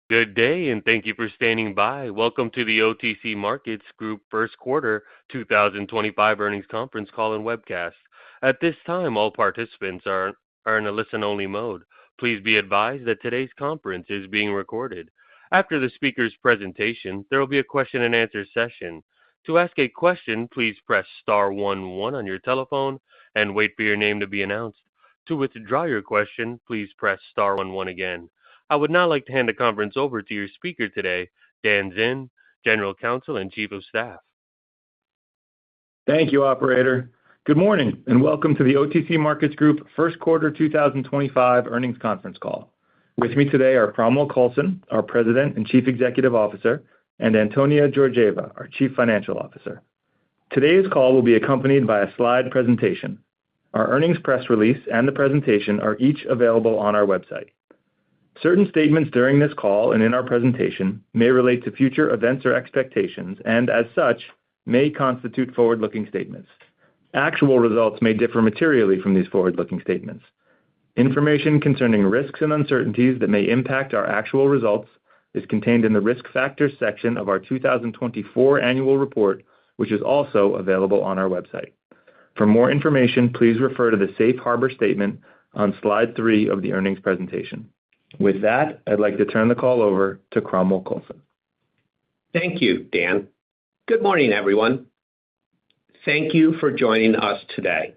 Good day, and thank you for standing by. Welcome to the OTC Markets Group First Quarter 2025 Earnings Conference Call and Webcast. At this time, all participants are in a listen-only mode. Please be advised that today's conference is being recorded. After the speaker's presentation, there will be a question-and-answer session. To ask a question, please press star 11 on your telephone and wait for your name to be announced. To withdraw your question, please press star 11 again. I would now like to hand the conference over to your speaker today, Dan Zinn, General Counsel and Chief of Staff. Thank you, Operator. Good morning, and welcome to the OTC Markets Group First Quarter 2025 Earnings Conference Call. With me today are Cromwell Coulson, our President and Chief Executive Officer, and Antonia Georgieva, our Chief Financial Officer. Today's call will be accompanied by a slide presentation. Our earnings press release and the presentation are each available on our website. Certain statements during this call and in our presentation may relate to future events or expectations and, as such, may constitute forward-looking statements. Actual results may differ materially from these forward-looking statements. Information concerning risks and uncertainties that may impact our actual results is contained in the Risk Factors section of our 2024 annual report, which is also available on our website. For more information, please refer to the Safe Harbor Statement on slide 3 of the earnings presentation. With that, I'd like to turn the call over to Cromwell Coulson. Thank you, Dan. Good morning, everyone. Thank you for joining us today.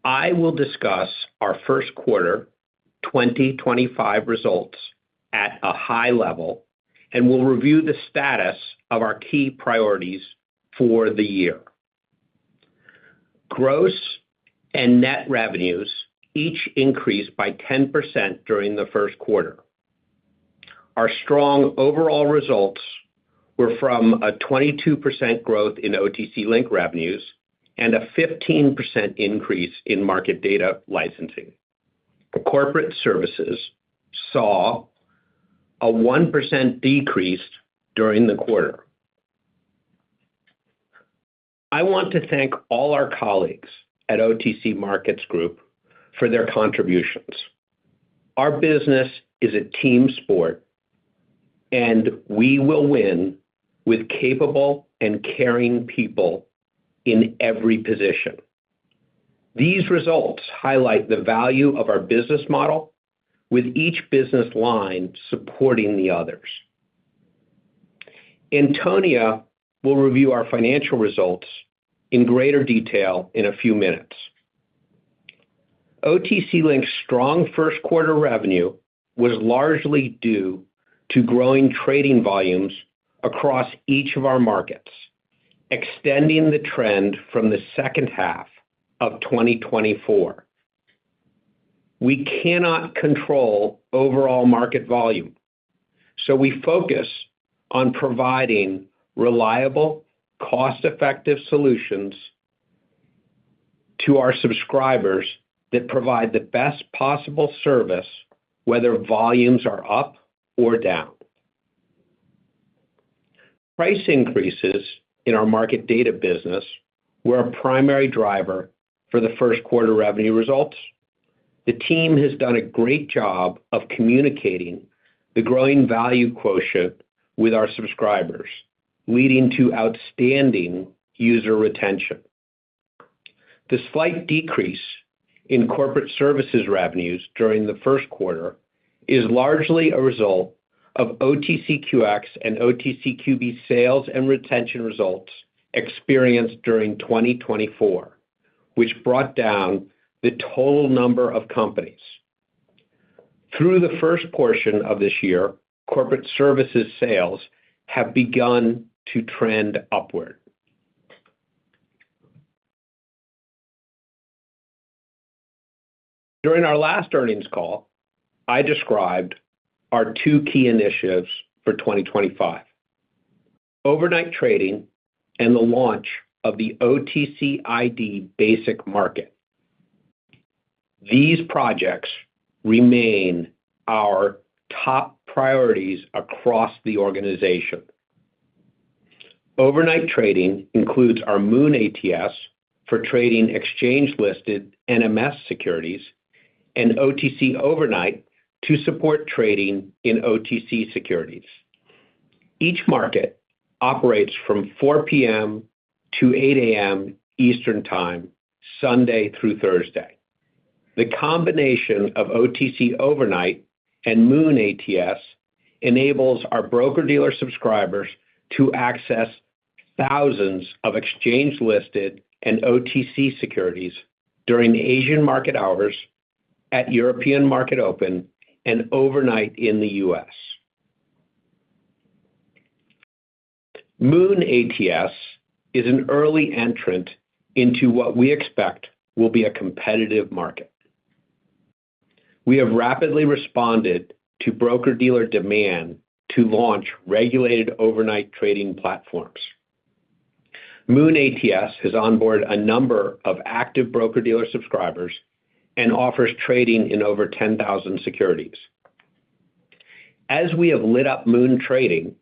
I will discuss our first quarter 2025 results at a high level and will review the status of our key priorities for the year. Gross and net revenues each increased by 10% during the first quarter. Our strong overall results were from a 22% growth in OTC Link revenues and a 15% increase in market data licensing. Corporate services saw a 1% decrease during the quarter. I want to thank all our colleagues at OTC Markets Group for their contributions. Our business is a team sport, and we will win with capable and caring people in every position. These results highlight the value of our business model, with each business line supporting the others. Antonia will review our financial results in greater detail in a few minutes. OTC Link's strong first quarter revenue was largely due to growing trading volumes across each of our markets, extending the trend from the second half of 2024. We cannot control overall market volume, so we focus on providing reliable, cost-effective solutions to our subscribers that provide the best possible service, whether volumes are up or down. Price increases in our market data business were a primary driver for the first quarter revenue results. The team has done a great job of communicating the growing value quotient with our subscribers, leading to outstanding user retention. The slight decrease in corporate services revenues during the first quarter is largely a result of OTCQX and OTCQB sales and retention results experienced during 2024, which brought down the total number of companies. Through the first portion of this year, corporate services sales have begun to trend upward. During our last earnings call, I described our two key initiatives for 2025: overnight trading and the launch of the OTC ID Basic Market. These projects remain our top priorities across the organization. Overnight trading includes our Moon ATS for trading exchange-listed NMS securities and OTC Overnight to support trading in OTC securities. Each market operates from 4 p.m. to 8 a.m. Eastern Time, Sunday through Thursday. The combination of OTC Overnight and Moon ATS enables our broker-dealer subscribers to access thousands of exchange-listed and OTC securities during Asian market hours, at European market open, and overnight in the U.S. Moon ATS is an early entrant into what we expect will be a competitive market. We have rapidly responded to broker-dealer demand to launch regulated overnight trading platforms. Moon ATS has onboarded a number of active broker-dealer subscribers and offers trading in over 10,000 securities. As we have lit up Moon trading,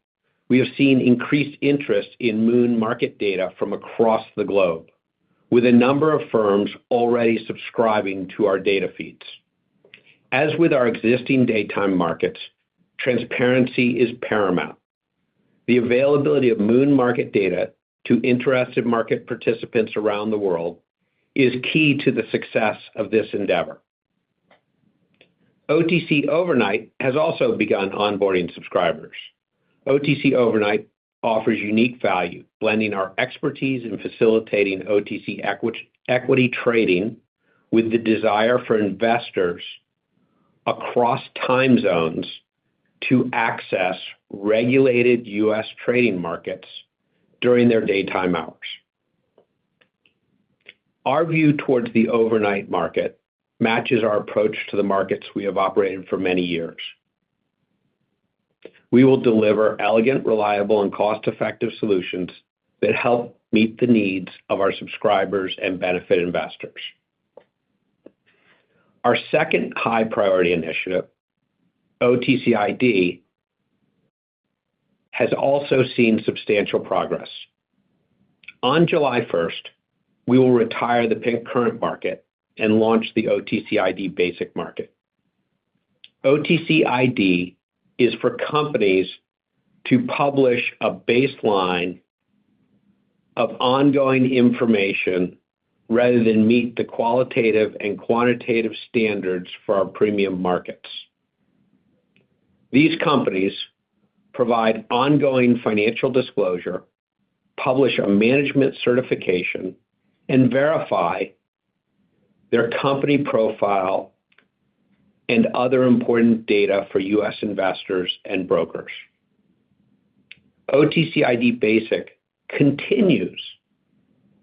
we have seen increased interest in Moon market data from across the globe, with a number of firms already subscribing to our data feeds. As with our existing daytime markets, transparency is paramount. The availability of Moon market data to interested market participants around the world is key to the success of this endeavor. OTC Overnight has also begun onboarding subscribers. OTC Overnight offers unique value, blending our expertise in facilitating OTC equity trading with the desire for investors across time zones to access regulated U.S. trading markets during their daytime hours. Our view towards the overnight market matches our approach to the markets we have operated for many years. We will deliver elegant, reliable, and cost-effective solutions that help meet the needs of our subscribers and benefit investors. Our second high-priority initiative, OTCID, has also seen substantial progress. On July 1st, we will retire the Pink Current market and launch the OTCID Basic market. OTCID is for companies to publish a baseline of ongoing information rather than meet the qualitative and quantitative standards for our premium markets. These companies provide ongoing financial disclosure, publish a management certification, and verify their company profile and other important data for U.S. investors and brokers. OTCID Basic continues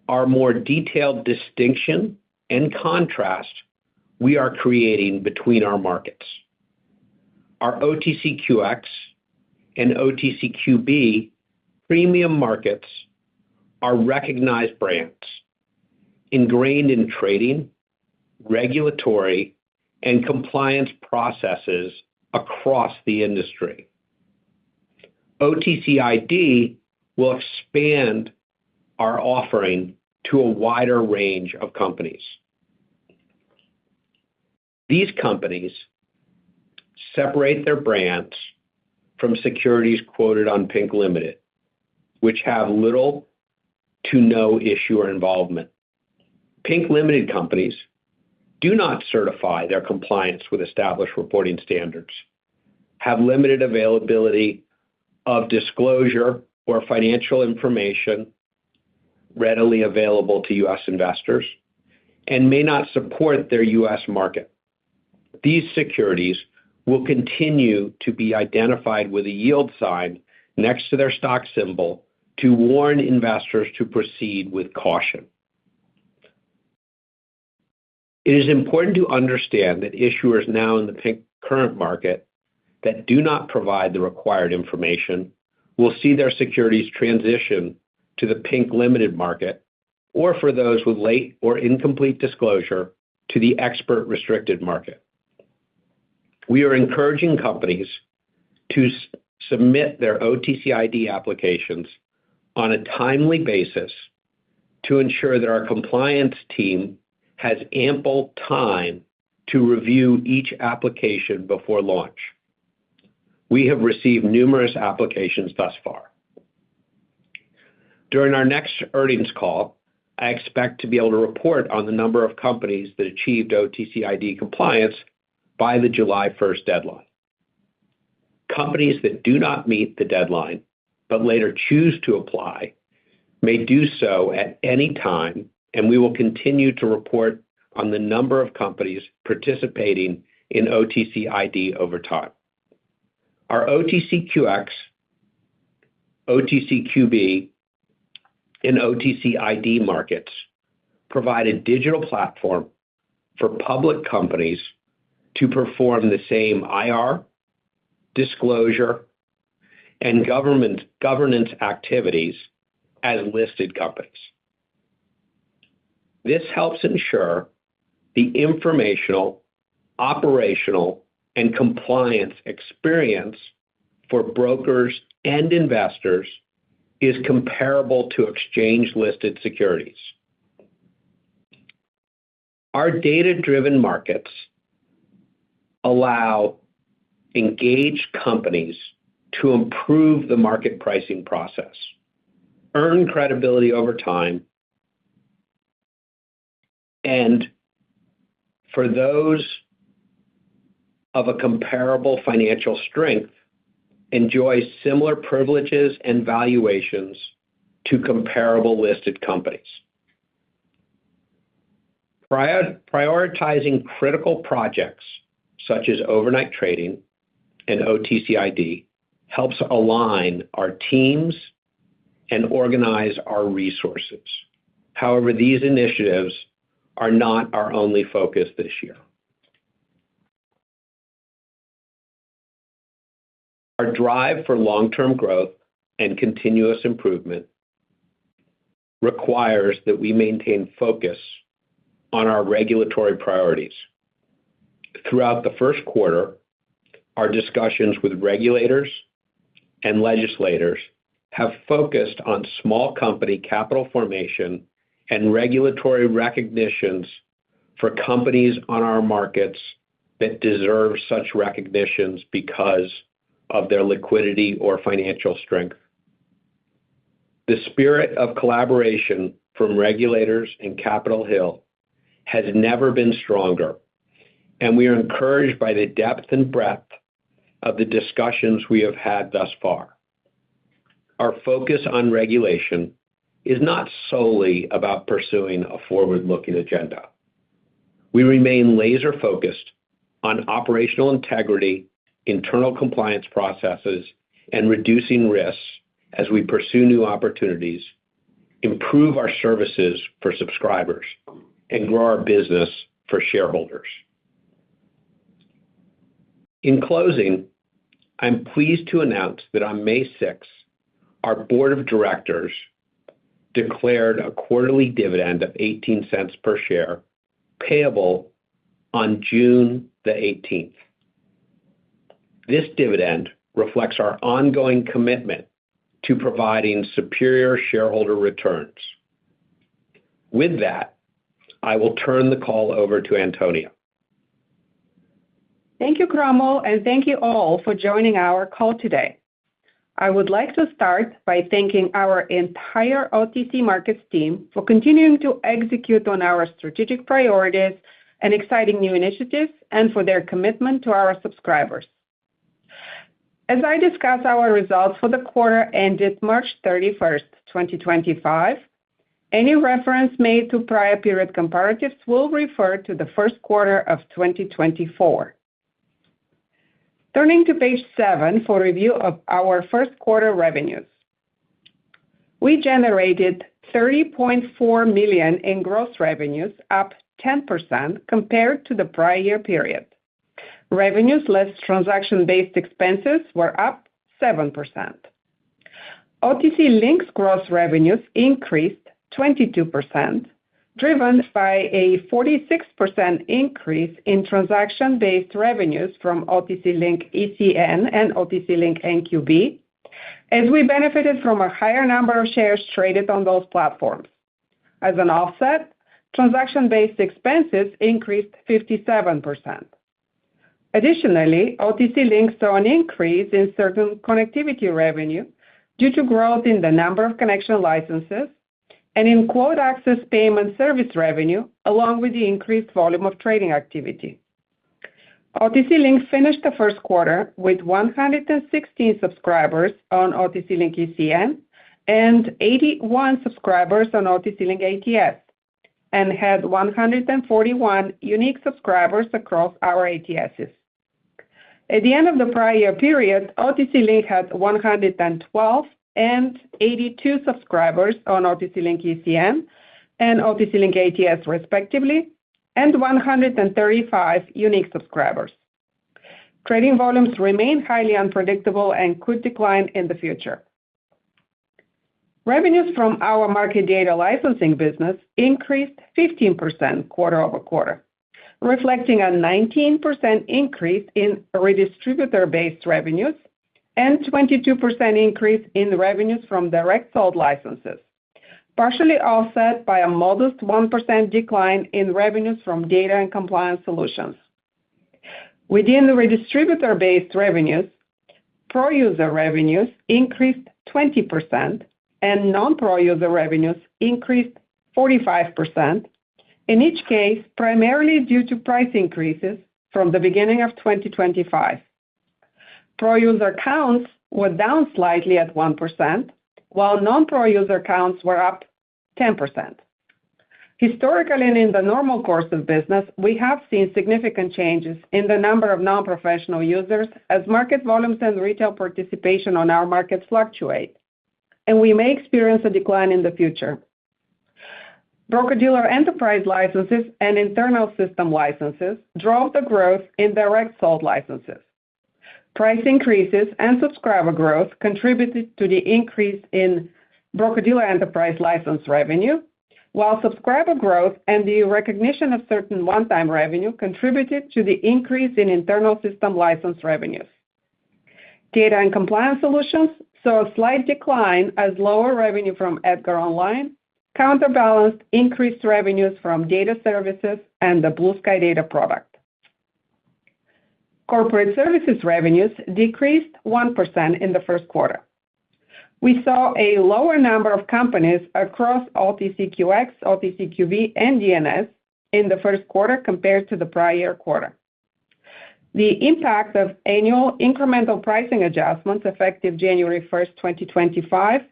our more detailed distinction and contrast we are creating between our markets. Our OTCQX and OTCQB premium markets are recognized brands, ingrained in trading, regulatory, and compliance processes across the industry. OTCID will expand our offering to a wider range of companies. These companies separate their brands from securities quoted on Pink Limited, which have little to no issuer involvement. Pink Limited companies do not certify their compliance with established reporting standards, have limited availability of disclosure or financial information readily available to U.S. investors, and may not support their U.S. market. These securities will continue to be identified with a yield sign next to their stock symbol to warn investors to proceed with caution. It is important to understand that issuers now in the Pink Current market that do not provide the required information will see their securities transition to the Pink Limited market, or for those with late or incomplete disclosure, to the Expert Restricted market. We are encouraging companies to submit their OTCID applications on a timely basis to ensure that our compliance team has ample time to review each application before launch. We have received numerous applications thus far. During our next earnings call, I expect to be able to report on the number of companies that achieved OTC ID compliance by the July 1st deadline. Companies that do not meet the deadline but later choose to apply may do so at any time, and we will continue to report on the number of companies participating in OTC ID over time. Our OTCQX, OTCQB, and OTC ID markets provide a digital platform for public companies to perform the same IR, disclosure, and governance activities as listed companies. This helps ensure the informational, operational, and compliance experience for brokers and investors is comparable to exchange-listed securities. Our data-driven markets allow engaged companies to improve the market pricing process, earn credibility over time, and for those of a comparable financial strength, enjoy similar privileges and valuations to comparable listed companies. Prioritizing critical projects such as overnight trading and OTC ID helps align our teams and organize our resources. However, these initiatives are not our only focus this year. Our drive for long-term growth and continuous improvement requires that we maintain focus on our regulatory priorities. Throughout the first quarter, our discussions with regulators and legislators have focused on small company capital formation and regulatory recognitions for companies on our markets that deserve such recognitions because of their liquidity or financial strength. The spirit of collaboration from regulators and Capitol Hill has never been stronger, and we are encouraged by the depth and breadth of the discussions we have had thus far. Our focus on regulation is not solely about pursuing a forward-looking agenda. We remain laser-focused on operational integrity, internal compliance processes, and reducing risks as we pursue new opportunities, improve our services for subscribers, and grow our business for shareholders. In closing, I'm pleased to announce that on May 6th, our board of directors declared a quarterly dividend of 18 cents per share, payable on June the 18th. This dividend reflects our ongoing commitment to providing superior shareholder returns. With that, I will turn the call over to Antonia. Thank you, Cromwell, and thank you all for joining our call today. I would like to start by thanking our entire OTC Markets team for continuing to execute on our strategic priorities and exciting new initiatives, and for their commitment to our subscribers. As I discuss our results for the quarter ended March 31st, 2025, any reference made to prior period comparatives will refer to the first quarter of 2024. Turning to page 7 for review of our first quarter revenues. We generated $30.4 million in gross revenues, up 10% compared to the prior year period. Revenues less transaction-based expenses were up 7%. OTC Link's gross revenues increased 22%, driven by a 46% increase in transaction-based revenues from OTC Link ECN and OTC Link NQB, as we benefited from a higher number of shares traded on those platforms. As an offset, transaction-based expenses increased 57%. Additionally, OTC Link saw an increase in certain connectivity revenue due to growth in the number of connection licenses and in quote access payment service revenue, along with the increased volume of trading activity. OTC Link finished the first quarter with 116 subscribers on OTC Link ECN and 81 subscribers on OTC Link ATS, and had 141 unique subscribers across our ATSs. At the end of the prior year period, OTC Link had 112 and 82 subscribers on OTC Link ECN and OTC Link ATS respectively, and 135 unique subscribers. Trading volumes remain highly unpredictable and could decline in the future. Revenues from our market data licensing business increased 15% quarter-over-quarter, reflecting a 19% increase in redistributor-based revenues and 22% increase in revenues from direct sold licenses, partially offset by a modest 1% decline in revenues from data and compliance solutions. Within the redistributor-based revenues, pro-user revenues increased 20% and non-pro user revenues increased 45%, in each case primarily due to price increases from the beginning of 2025. Pro user counts were down slightly at 1%, while non-pro user counts were up 10%. Historically and in the normal course of business, we have seen significant changes in the number of non-professional users as market volumes and retail participation on our markets fluctuate, and we may experience a decline in the future. Broker-dealer enterprise licenses and internal system licenses drove the growth in direct sold licenses. Price increases and subscriber growth contributed to the increase in broker-dealer enterprise license revenue, while subscriber growth and the recognition of certain one-time revenue contributed to the increase in internal system license revenues. Data and compliance solutions saw a slight decline as lower revenue from EDGAR Online counterbalanced increased revenues from data services and the Blue Sky Data product. Corporate services revenues decreased 1% in the first quarter. We saw a lower number of companies across OTCQX, OTCQB, and DNS in the first quarter compared to the prior year quarter. The impact of annual incremental pricing adjustments effective January 1st, 2025,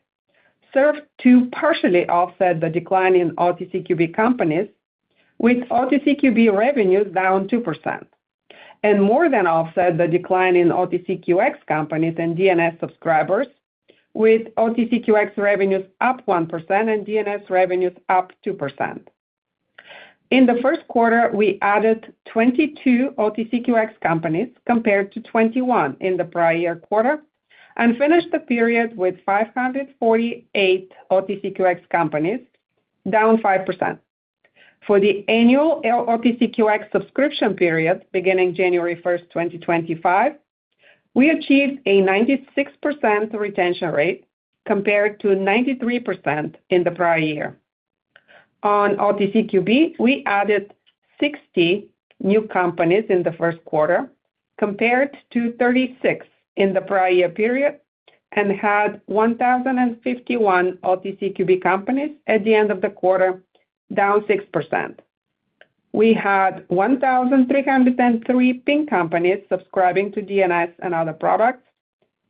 served to partially offset the decline in OTCQB companies, with OTCQB revenues down 2%, and more than offset the decline in OTCQX companies and DNS subscribers, with OTCQX revenues up 1% and DNS revenues up 2%. In the first quarter, we added 22 OTCQX companies compared to 21 in the prior year quarter, and finished the period with 548 OTCQX companies, down 5%. For the annual OTCQX subscription period beginning January 1st, 2025, we achieved a 96% retention rate compared to 93% in the prior year. On OTCQB, we added 60 new companies in the first quarter compared to 36 in the prior year period, and had 1,051 OTCQB companies at the end of the quarter, down 6%. We had 1,303 Ping companies subscribing to DNS and other products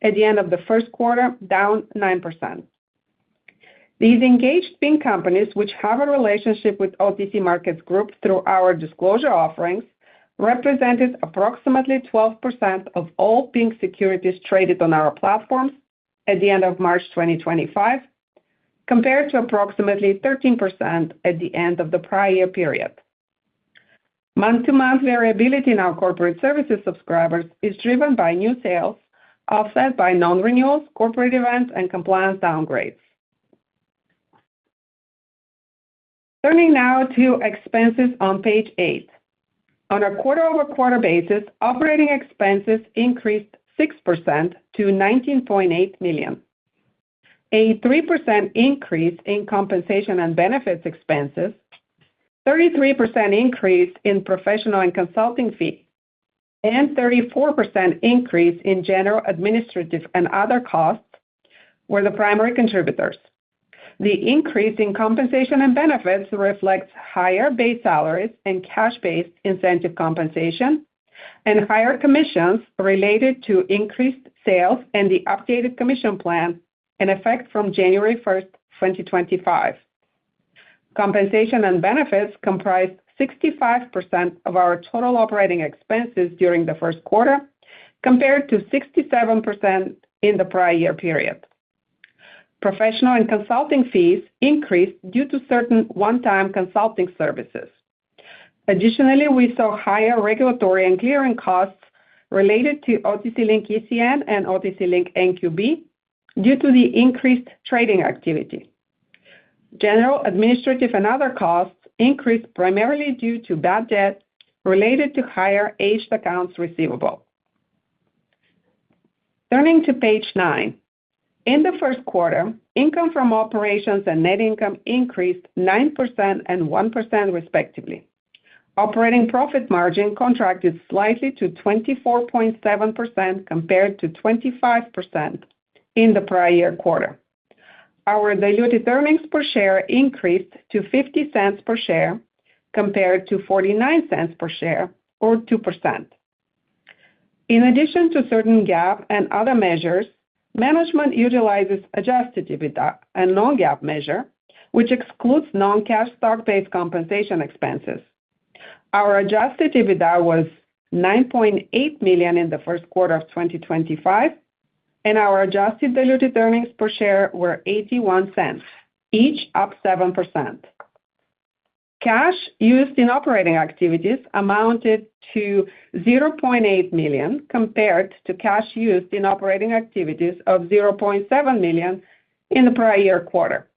at the end of the first quarter, down 9%. These engaged Ping companies, which have a relationship with OTC Markets Group through our disclosure offerings, represented approximately 12% of all Ping securities traded on our platforms at the end of March 2025, compared to approximately 13% at the end of the prior year period. Month-to-month variability in our corporate services subscribers is driven by new sales, offset by non-renewals, corporate events, and compliance downgrades. Turning now to expenses on page 8. On a quarter-over-quarter basis, operating expenses increased 6% to $19.8 million. A 3% increase in compensation and benefits expenses 33% increase in professional and consulting fees, and 34% increase in general, administrative, and other costs were the primary contributors. The increase in compensation and benefits reflects higher base salaries and cash-based incentive compensation, and higher commissions related to increased sales and the updated commission plan in effect from January 1st, 2025. Compensation and benefits comprised 65% of our total operating expenses during the first quarter, compared to 67% in the prior year period. Professional and consulting fees increased due to certain one-time consulting services. Additionally, we saw higher regulatory and clearing costs related to OTC Link ECN and OTC Link NQB due to the increased trading activity. General, administrative, and other costs increased primarily due to bad debt related to higher aged accounts receivable. Turning to page 9. In the first quarter, income from operations and net income increased 9% and 1% respectively. Operating profit margin contracted slightly to 24.7% compared to 25% in the prior year quarter. Our diluted earnings per share increased to 50 cents per share compared to 49 cents per share, or 2%. In addition to certain GAAP and other measures, management utilizes adjusted EBITDA, a non-GAAP measure, which excludes non-cash stock-based compensation expenses. Our adjusted EBITDA was $9.8 million in the first quarter of 2025, and our adjusted diluted earnings per share were 81 cents, each up 7%. Cash used in operating activities amounted to $0.8 million compared to cash used in operating activities of $0.7 million in the prior year quarter.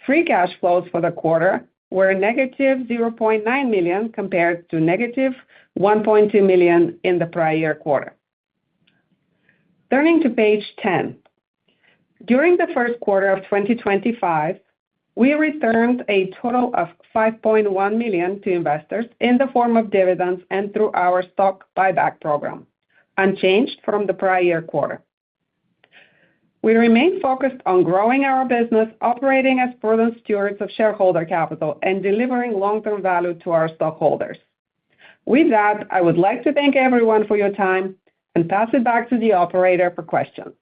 Free cash flows for the quarter were negative $0.9 million compared to negative $1.2 million in the prior year quarter. Turning to page 10. During the first quarter of 2025, we returned a total of $5.1 million to investors in the form of dividends and through our stock buyback program, unchanged from the prior year quarter. We remain focused on growing our business, operating as prudent stewards of shareholder capital, and delivering long-term value to our stockholders. With that, I would like to thank everyone for your time and pass it back to the operator for questions.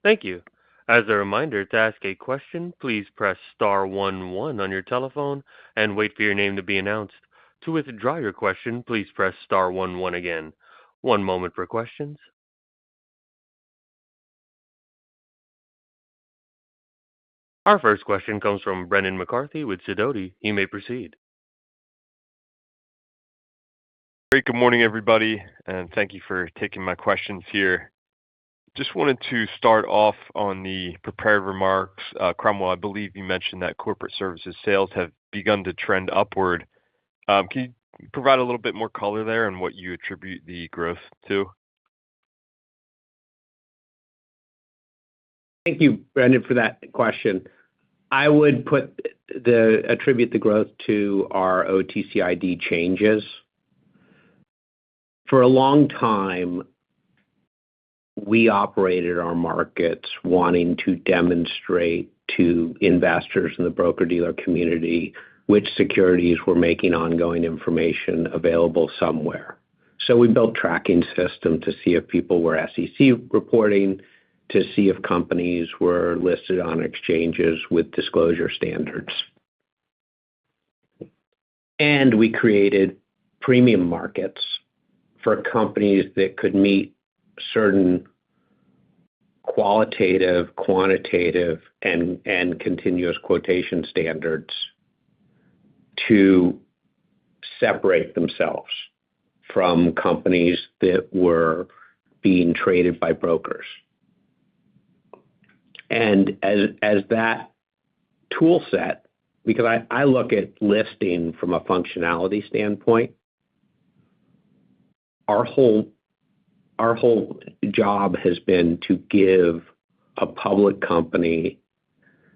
Thank you. As a reminder, to ask a question, please press star 11 on your telephone and wait for your name to be announced. To withdraw your question, please press star 11 again. One moment for questions. Our first question comes from Brennan McCarthy with Sidoti. You may proceed. Great. Good morning, everybody, and thank you for taking my questions here. Just wanted to start off on the prepared remarks. Cromwell, I believe you mentioned that corporate services sales have begun to trend upward. Can you provide a little bit more color there and what you attribute the growth to? Thank you, Brendan, for that question. I would attribute the growth to our OTC ID changes. For a long time, we operated our markets wanting to demonstrate to investors in the broker-dealer community which securities were making ongoing information available somewhere. So we built tracking systems to see if people were SEC reporting, to see if companies were listed on exchanges with disclosure standards. And we created premium markets for companies that could meet certain qualitative, quantitative, and continuous quotation standards to separate themselves from companies that were being traded by brokers. And as that tool set, because I look at listing from a functionality standpoint, our whole job has been to give a public company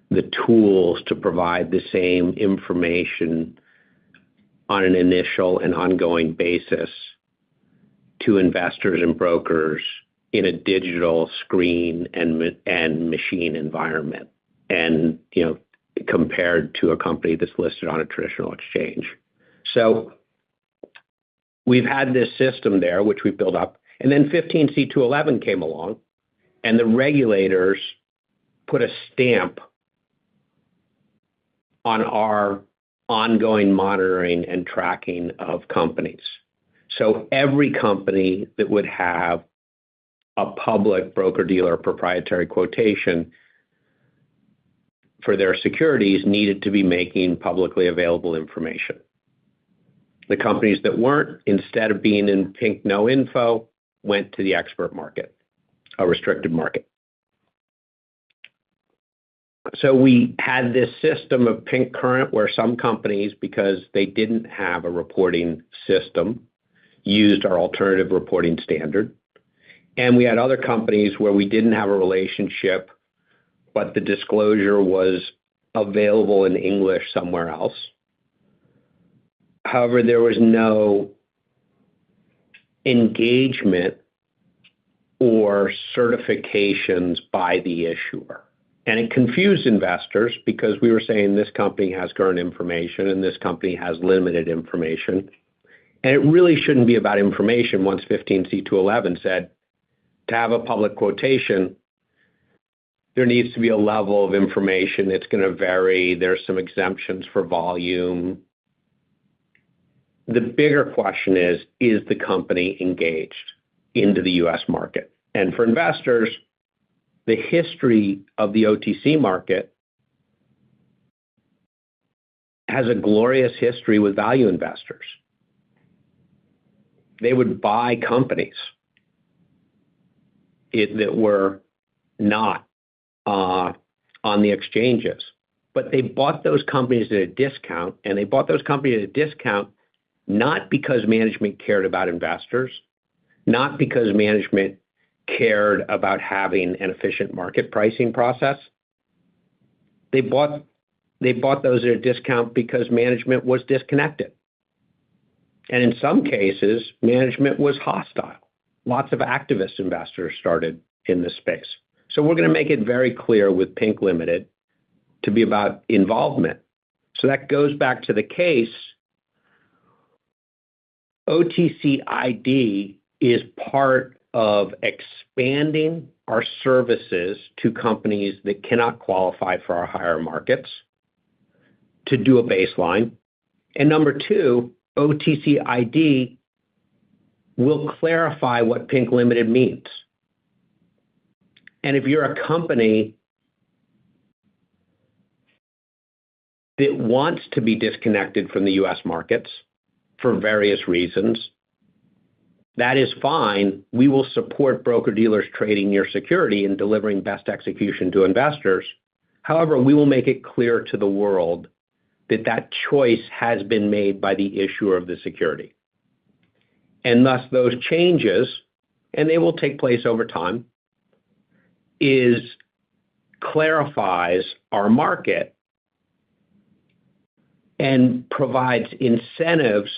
the tools to provide the same information on an initial and ongoing basis to investors and brokers in a digital screen and machine environment, and compared to a company that's listed on a traditional exchange. So we've had this system there, which we built up, and then 15c2-11 came along, and the regulators put a stamp on our ongoing monitoring and tracking of companies. So every company that would have a public broker-dealer proprietary quotation for their securities needed to be making publicly available information. The companies that weren't, instead of being in pink no info, went to the expert market, a restricted market. So we had this system of pink current where some companies, because they didn't have a reporting system, used our alternative reporting standard. And we had other companies where we didn't have a relationship, but the disclosure was available in English somewhere else. However, there was no engagement or certifications by the issuer. And it confused investors because we were saying this company has current information and this company has limited information. And it really shouldn't be about information once 15c2-11 said to have a public quotation, there needs to be a level of information. It's going to vary. There's some exemptions for volume. The bigger question is the company engaged into the U.S. market? And for investors, the history of the OTC market has a glorious history with value investors. They would buy companies that were not on the exchanges, but they bought those companies at a discount, and they bought those companies at a discount not because management cared about investors, not because management cared about having an efficient market pricing process. They bought those at a discount because management was disconnected. And in some cases, management was hostile. Lots of activist investors started in this space. So we're going to make it very clear with Pink Limited to be about involvement. So that goes back to the case. OTC ID is part of expanding our services to companies that cannot qualify for our higher markets to do a baseline. And number two, OTC ID will clarify what Pink Limited means. And if you're a company that wants to be disconnected from the U.S. markets for various reasons, that is fine. We will support broker-dealers trading your security and delivering best execution to investors. However, we will make it clear to the world that that choice has been made by the issuer of the security. And thus those changes, and they will take place over time, clarifies our market and provides incentives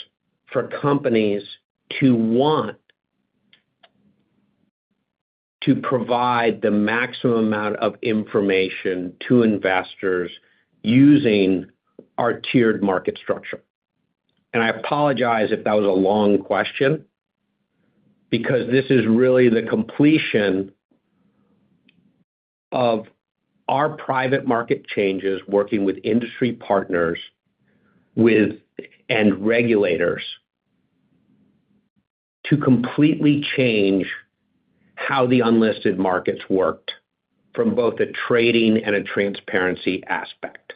for companies to want to provide the maximum amount of information to investors using our tiered market structure. And I apologize if that was a long question, because this is really the completion of our private market changes working with industry partners and regulators to completely change how the unlisted markets worked from both a trading and a transparency aspect.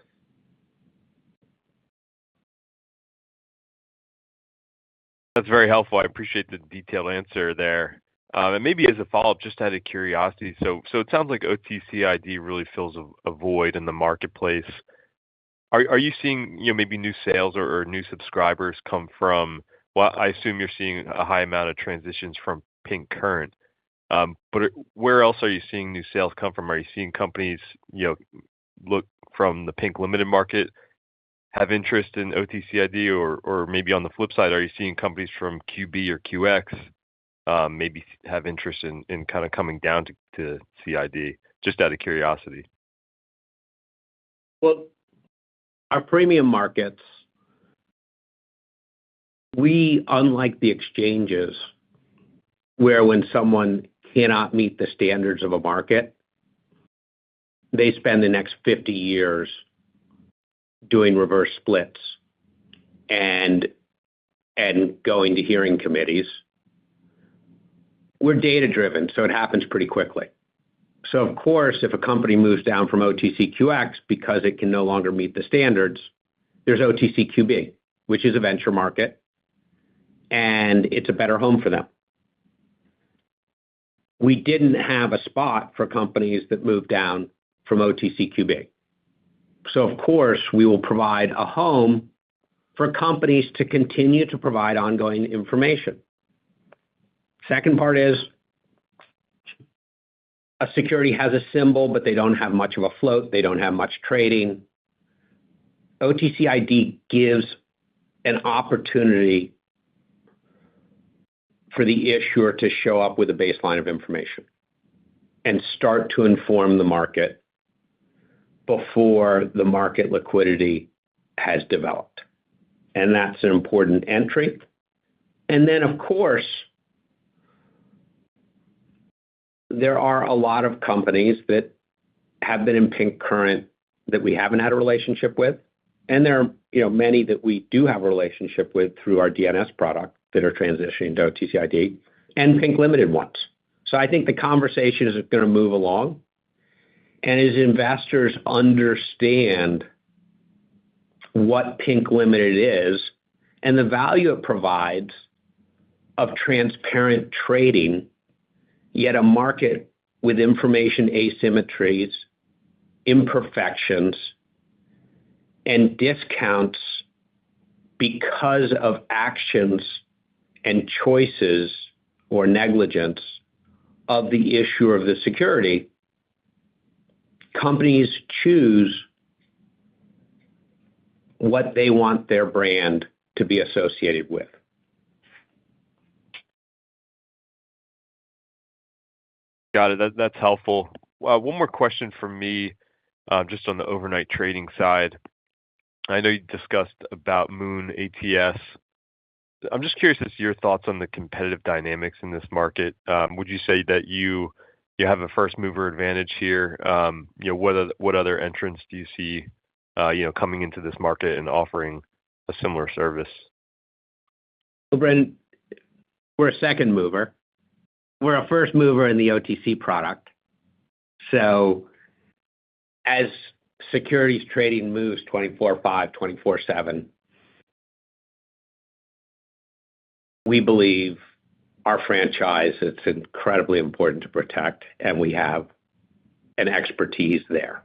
That's very helpful. I appreciate the detailed answer there. And maybe as a follow-up, just out of curiosity, so it sounds like OTC ID really fills a void in the marketplace. Are you seeing maybe new sales or new subscribers come from? Well, I assume you're seeing a high amount of transitions from Pink Current. But where else are you seeing new sales come from? Are you seeing companies look from the Pink Limited market have interest in OTCID, or maybe on the flip side, are you seeing companies from QB or QX maybe have interest in kind of coming down to CID, just out of curiosity? Well, our premium markets, we, unlike the exchanges, where when someone cannot meet the standards of a market, they spend the next 50 years doing reverse splits and going to hearing committees. We're data-driven, so it happens pretty quickly. So, of course, if a company moves down from OTCQX because it can no longer meet the standards, there's OTCQB, which is a venture market, and it's a better home for them. We didn't have a spot for companies that moved down from OTCQB. So, of course, we will provide a home for companies to continue to provide ongoing information. Second part is a security has a symbol, but they don't have much of a float. They don't have much trading. OTCID gives an opportunity for the issuer to show up with a baseline of information and start to inform the market before the market liquidity has developed. And that's an important entry. And then, of course, there are a lot of companies that have been in Pink Current that we haven't had a relationship with. And there are many that we do have a relationship with through our DNS product that are transitioning to OTCID, and Pink Limited ones. So I think the conversation is going to move along. And as investors understand what Pink Limited is and the value it provides of transparent trading, yet a market with information asymmetries, imperfections, and discounts because of actions and choices or negligence of the issuer of the security, companies choose what they want their brand to be associated with. Got it. That's helpful. One more question from me, just on the overnight trading side. I know you discussed about Moon ATS. I'm just curious as to your thoughts on the competitive dynamics in this market. Would you say that you have a first mover advantage here? What other entrants do you see coming into this market and offering a similar service? Well, Brendan, we're a second mover. We're a first mover in the OTC product. So as securities trading moves 24/5, 24/7, we believe our franchise is incredibly important to protect, and we have an expertise there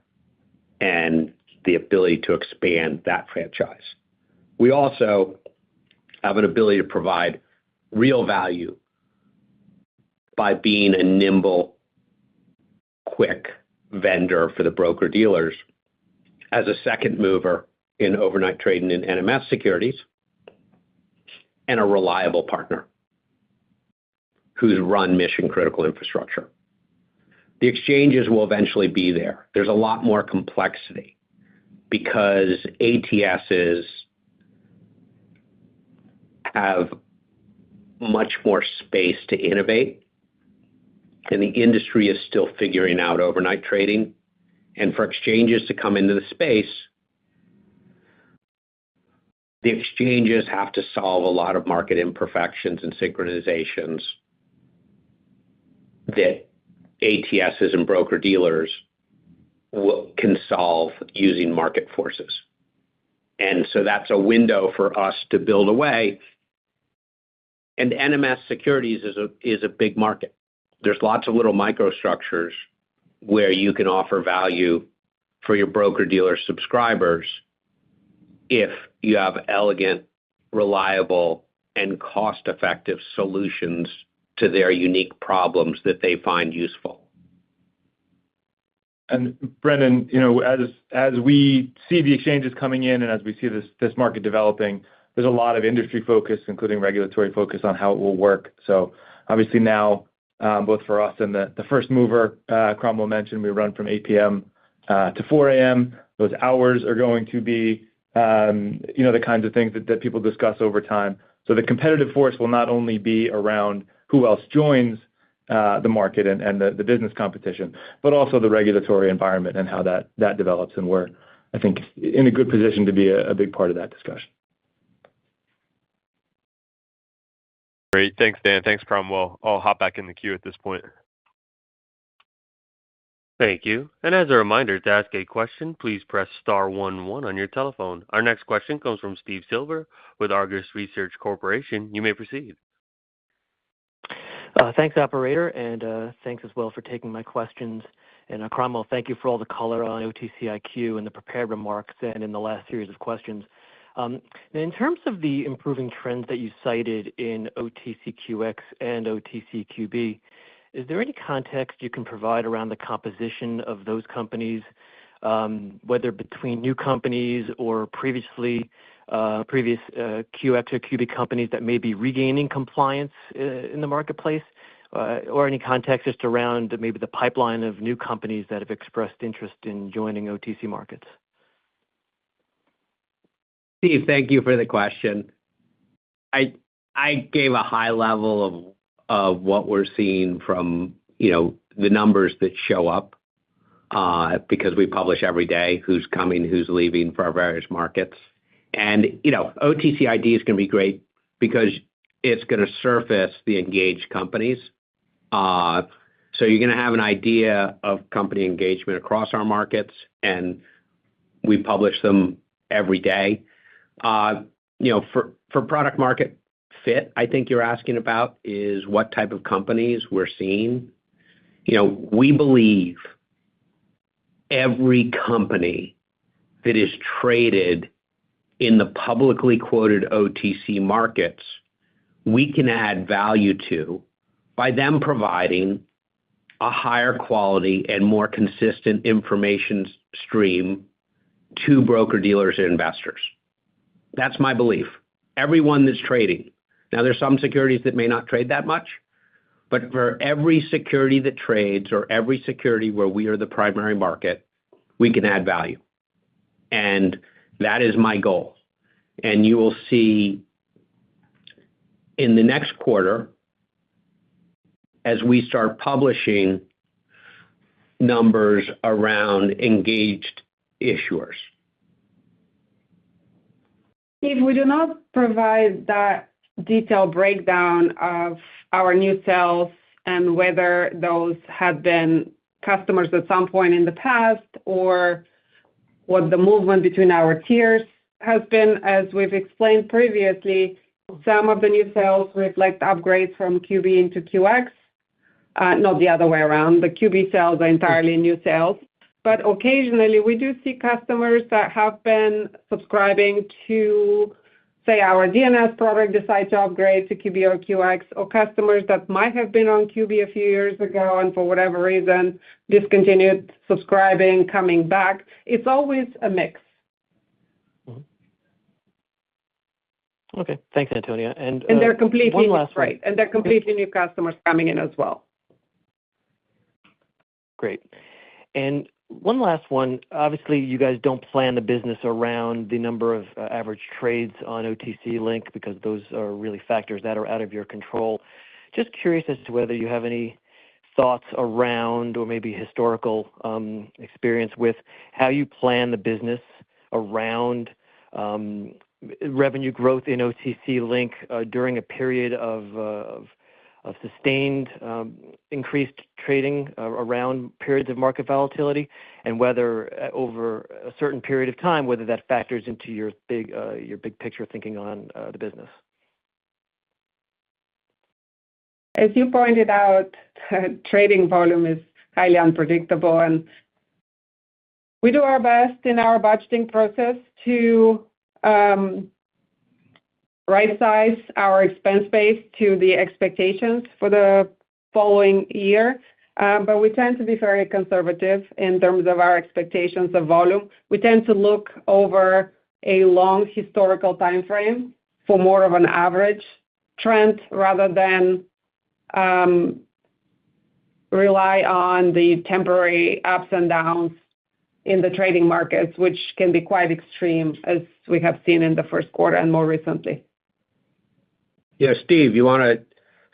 and the ability to expand that franchise. We also have an ability to provide real value by being a nimble, quick vendor for the broker-dealers as a second mover in overnight trading in NMS securities and a reliable partner who's run mission-critical infrastructure. The exchanges will eventually be there. There's a lot more complexity because ATSs have much more space to innovate, and the industry is still figuring out overnight trading. And for exchanges to come into the space, the exchanges have to solve a lot of market imperfections and synchronizations that ATSs and broker-dealers can solve using market forces. And so that's a window for us to build away. And NMS securities is a big market. There's lots of little microstructures where you can offer value for your broker-dealer subscribers if you have elegant, reliable, and cost-effective solutions to their unique problems that they find useful. And Brendan, as we see the exchanges coming in and as we see this market developing, there's a lot of industry focus, including regulatory focus on how it will work. So obviously now, both for us and the first mover, Cromwell mentioned, we run from 8 p.m. To 4 a.m. Those hours are going to be, the kinds of things that people discuss over time. So the competitive force will not only be around who else joins the market and the business competition, but also the regulatory environment and how that develops. And we're, I think, in a good position to be a big part of that discussion. Great. Thanks, Dan. Thanks, Cromwell. I'll hop back in the queue at this point. Thank you. And as a reminder, to ask a question, please press star 11 on your telephone. Our next question comes from Steve Silver with Argus Research Corporation. You may proceed. Thanks, operator, and thanks as well for taking my questions. And Cromwell, thank you for all the color on OTCIQ and the prepared remarks and in the last series of questions. In terms of the improving trends that you cited in OTCQX and OTCQB, is there any context you can provide around the composition of those companies, whether between new companies or previous QX or QB companies that may be regaining compliance in the marketplace, or any context just around maybe the pipeline of new companies that have expressed interest in joining OTC markets? Steve, thank you for the question. I gave a high level of what we're seeing from, the numbers that show up, because we publish every day who's coming, who's leaving for our various markets. And, OTCID is going to be great because it's going to surface the engaged companies. So you're going to have an idea of company engagement across our markets, and we publish them every day. For product market fit, I think you're asking about is what type of companies we're seeing. We believe every company that is traded in the publicly quoted OTC markets, we can add value to by them providing a higher quality and more consistent information stream to broker-dealers and investors. That's my belief. Everyone that's trading. Now, there's some securities that may not trade that much, but for every security that trades or every security where we are the primary market, we can add value. And that is my goal. And you will see in the next quarter, as we start publishing numbers around engaged issuers. Steve, we do not provide that detailed breakdown of our new sales and whether those have been customers at some point in the past or what the movement between our tiers has been. As we've explained previously, some of the new sales reflect upgrades from QB into QX, not the other way around. The QB sales are entirely new sales. But occasionally, we do see customers that have been subscribing to, say, our DNS product, decide to upgrade to QB or QX, or customers that might have been on QB a few years ago and for whatever reason discontinued subscribing, coming back. It's always a mix. Okay. Thanks, Antonia. And they're completely right. And they're completely new customers coming in as well. Great. And one last one. Obviously, you guys don't plan the business around the number of average trades on OTC Link because those are really factors that are out of your control. Just curious as to whether you have any thoughts around or maybe historical experience with how you plan the business around revenue growth in OTC Link during a period of sustained increased trading around periods of market volatility, and whether over a certain period of time, whether that factors into your big picture thinking on the business. As you pointed out, trading volume is highly unpredictable, and we do our best in our budgeting process to right size our expense base to the expectations for the following year. but we tend to be very conservative in terms of our expectations of volume. We tend to look over a long historical time frame for more of an average trend rather than rely on the temporary ups and downs in the trading markets, which can be quite extreme, as we have seen in the first quarter and more recently. Yeah, Steve, you want to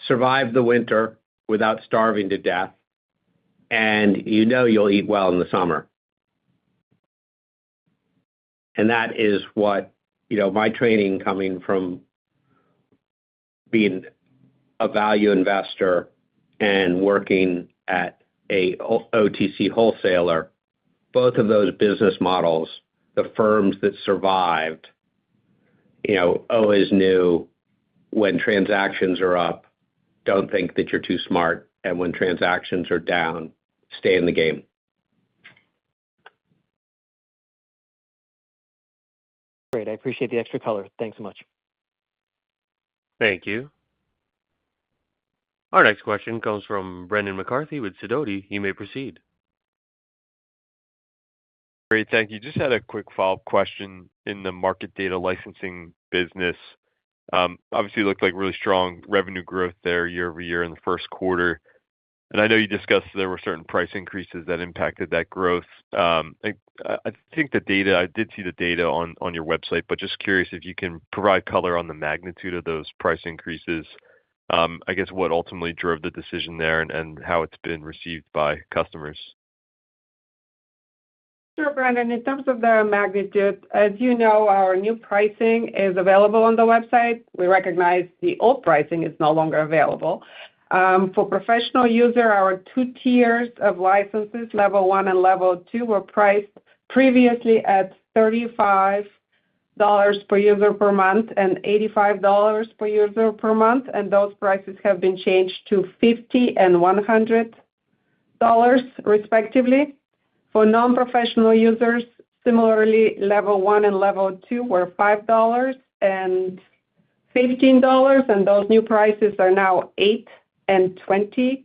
survive the winter without starving to death, and you'll eat well in the summer. And that is what, my training coming from being a value investor and working at a OTC wholesaler, both of those business models, the firms that survived, always knew when transactions are up, don't think that you're too smart, and when transactions are down, stay in the game. Great. I appreciate the extra color. Thanks so much. Thank you. Our next question comes from Brendan McCarthy with Sidoti. You may proceed. Great. Thank you. Just had a quick follow-up question in the market data licensing business. Obviously, it looked like really strong revenue growth there year over year in the first quarter. And I know you discussed there were certain price increases that impacted that growth. I think the data, I did see the data on your website, but just curious if you can provide color on the magnitude of those price increases. I guess what ultimately drove the decision there and how it's been received by customers. Sure, Brandon. In terms of the magnitude, as you know, our new pricing is available on the website. We recognize the old pricing is no longer available. For professional user, our 2 tiers of licenses, level 1 and level 2, were priced previously at $35 per user per month and $85 per user per month, and those prices have been changed to $50 and $100 respectively. For non-professional users, similarly, level 1 and level 2 were $5 and $15, and those new prices are now $8 and $20.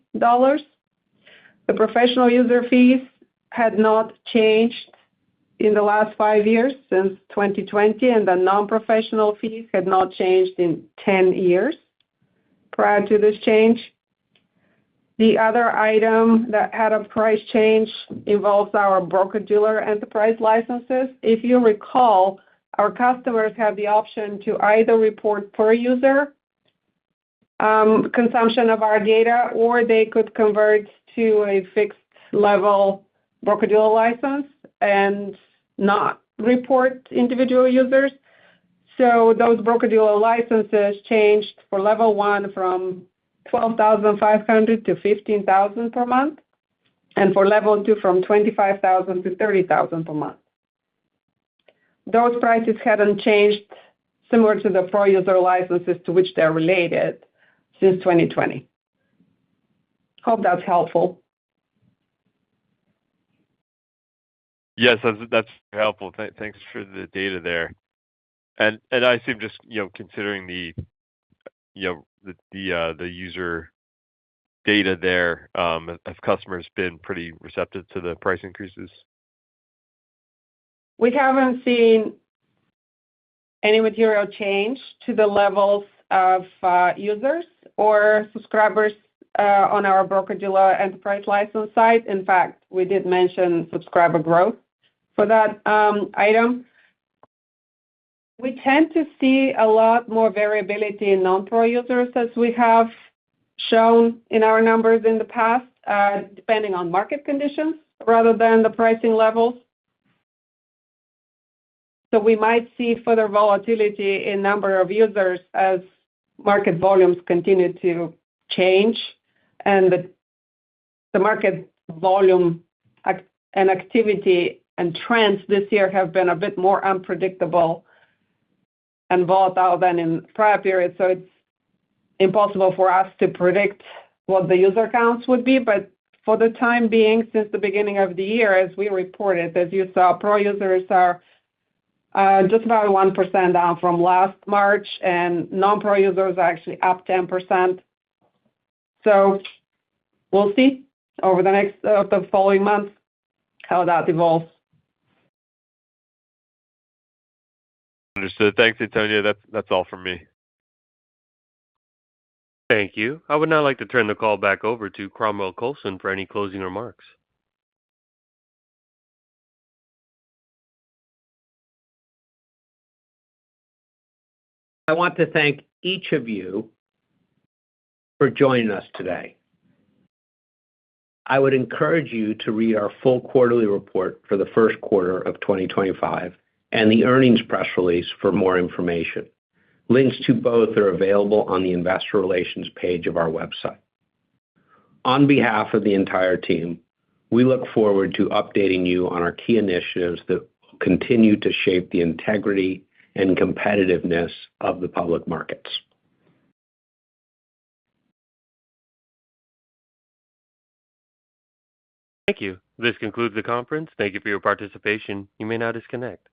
The professional user fees had not changed in the last 5 years, since 2020, and the non-professional fees had not changed in 10 years prior to this change. The other item that had a price change involves our broker-dealer enterprise licenses. If you recall, our customers have the option to either report per user consumption of our data, or they could convert to a fixed level broker-dealer license and not report individual users. So those broker-dealer licenses changed for level 1 from $12,500 to $15,000 per month, and for level 2 from $25,000 to $30,000 per month. Those prices hadn't changed, similar to the pro user licenses to which they're related, since 2020. Hope that's helpful. Yes, that's helpful. Thanks for the data there. And I assume just considering the user data there, have customers been pretty receptive to the price increases? We haven't seen any material change to the levels of users or subscribers on our broker-dealer enterprise license side. In fact, we did mention subscriber growth for that item. We tend to see a lot more variability in non-pro users, as we have shown in our numbers in the past, depending on market conditions rather than the pricing levels. So we might see further volatility in number of users as market volumes continue to change, and the market volume and activity and trends this year have been a bit more unpredictable and volatile than in prior periods. So it's impossible for us to predict what the user counts would be. But for the time being, since the beginning of the year, as we reported, as you saw, pro users are just about 1% down from last March, and non-pro users are actually up 10%. So we'll see over the following months how that evolves. Understood. Thanks, Antonio. That's all from me. Thank you. I would now like to turn the call back over to Cromwell Coulson for any closing remarks. I want to thank each of you for joining us today. I would encourage you to read our full quarterly report for the first quarter of 2025 and the earnings press release for more information. Links to both are available on the Investor Relations page of our website. On behalf of the entire team, we look forward to updating you on our key initiatives that will continue to shape the integrity and competitiveness of the public markets. Thank you. This concludes the conference. Thank you for your participation. You may now disconnect.